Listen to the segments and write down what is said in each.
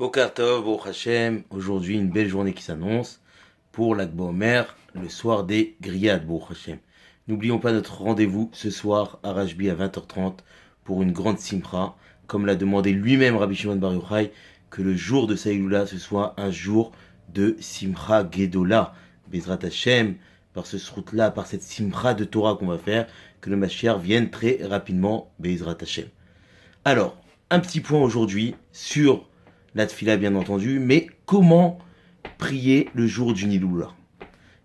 Boker Tov, Baruch Hashem, aujourd'hui une belle journée qui s'annonce pour l'Ag BaOmer, le soir des grillades, Baruch Hashem. N'oublions pas notre rendez-vous ce soir à Rashbi à 20h30 pour une grande simcha, comme l'a demandé lui-même Rabbi Shimon Bar Yochai, que le jour de Saïloula ce soit un jour de simcha Gedola, Bezrat Hashem, par ce srout-là, par cette simcha de Torah qu'on va faire, que le Mashiach vienne très rapidement, Bezrat Hashem. Alors, un petit point aujourd'hui sur la tfila bien entendu, mais comment prier le jour du Niloula.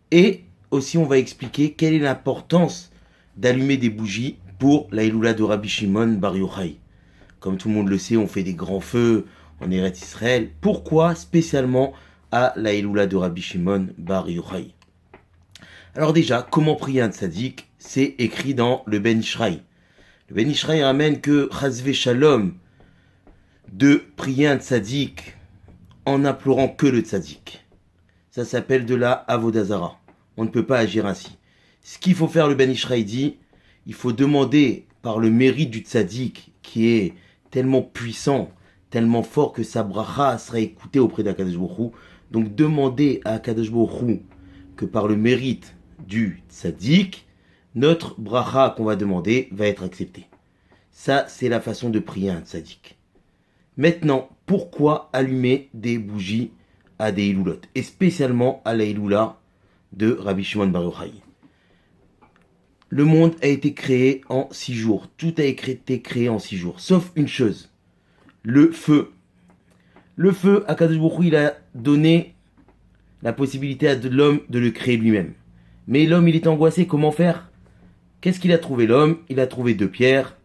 Et aussi on va expliquer quelle est l'importance d'allumer des bougies pour la Iloula de Rabbi Shimon Bar Yochai. Comme tout le monde le sait, on fait des grands feux en Eretz Israël. Pourquoi spécialement à la Iloula de Rabbi Shimon Bar Yochai? Alors déjà, comment prier un tzaddik? C'est écrit dans le Ben Ishraï. Le Ben Ishraï ramène que Chazve Shalom, de prier un tzaddik en implorant que le tzaddik. Ça s'appelle de la avodazara. On ne peut pas agir ainsi. Ce qu'il faut faire, le Ben Ishraï dit, il faut demander par le mérite du tzaddik qui est tellement puissant, tellement fort que sa bracha sera écoutée auprès d'Akadosh Baruch Hu. Donc demander à Akadosh Baruch Hu que par le mérite du tzaddik, notre bracha qu'on va demander va être acceptée. Ça, c'est la façon de prier un tzaddik. Maintenant, pourquoi allumer des bougies à des Iloulot, et spécialement à la Iloula de Rabbi Shimon Bar Yochai? Le monde a été créé en 6 jours. Tout a été créé en 6 jours, sauf une chose, le feu. Le feu, Akadosh Baruch Hu, il a donné la possibilité à l'homme de le créer lui-même. Mais l'homme, il est angoissé, comment faire? Qu'est-ce qu'il a trouvé l'homme? Il a trouvé 2 pierres,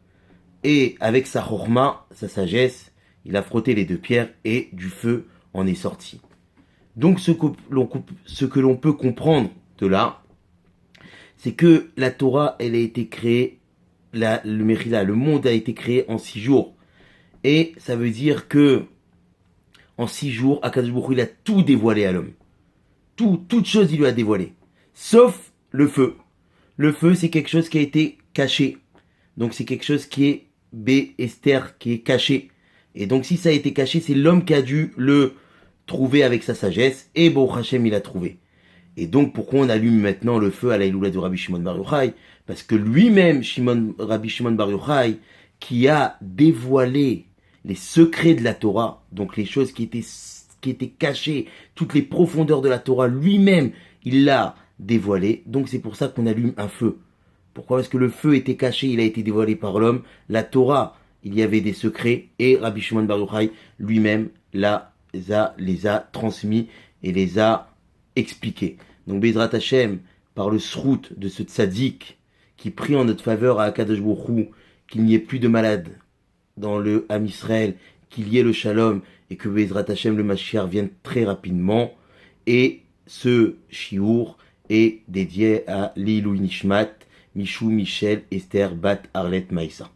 et avec sa chorma, sa sagesse, il a frotté les 2 pierres et du feu en est sorti. Donc ce que l'on peut comprendre de là, c'est que la Torah, elle a été créée, le monde a été créé en 6 jours. Et ça veut dire que en 6 jours, Akadosh Baruch Hu, il a tout dévoilé à l'homme. Toute chose, il lui a dévoilé. Sauf le feu. Le feu, c'est quelque chose qui a été caché. Donc c'est quelque chose qui est Esther, qui est caché. Et donc si ça a été caché, c'est l'homme qui a dû le trouver avec sa sagesse, et Baruch Hashem il a trouvé. Et donc pourquoi on allume maintenant le feu à la Iloula de Rabbi Shimon Bar Yochai? Parce que lui-même, Rabbi Shimon Bar Yochai, qui a dévoilé les secrets de la Torah, donc les choses qui étaient cachées, toutes les profondeurs de la Torah, lui-même, il l'a dévoilé. Donc c'est pour ça qu'on allume un feu. Pourquoi? Parce que le feu était caché, il a été dévoilé par l'homme. La Torah, il y avait des secrets, et Rabbi Shimon Bar Yochai lui-même les a transmis et les a expliqués. Donc Bezrat Hashem, par le srout de ce tzaddik qui prie en notre faveur à Akadosh Baruch Hu, qu'il n'y ait plus de malades dans le Ham Israël, qu'il y ait le shalom, et que Bezrat Hashem, le Mashiach, vienne très rapidement. Et ce shiur est dédié à Lilou Nishmat, Michou, Michel, Esther, Bat, Arlette, Maïssa.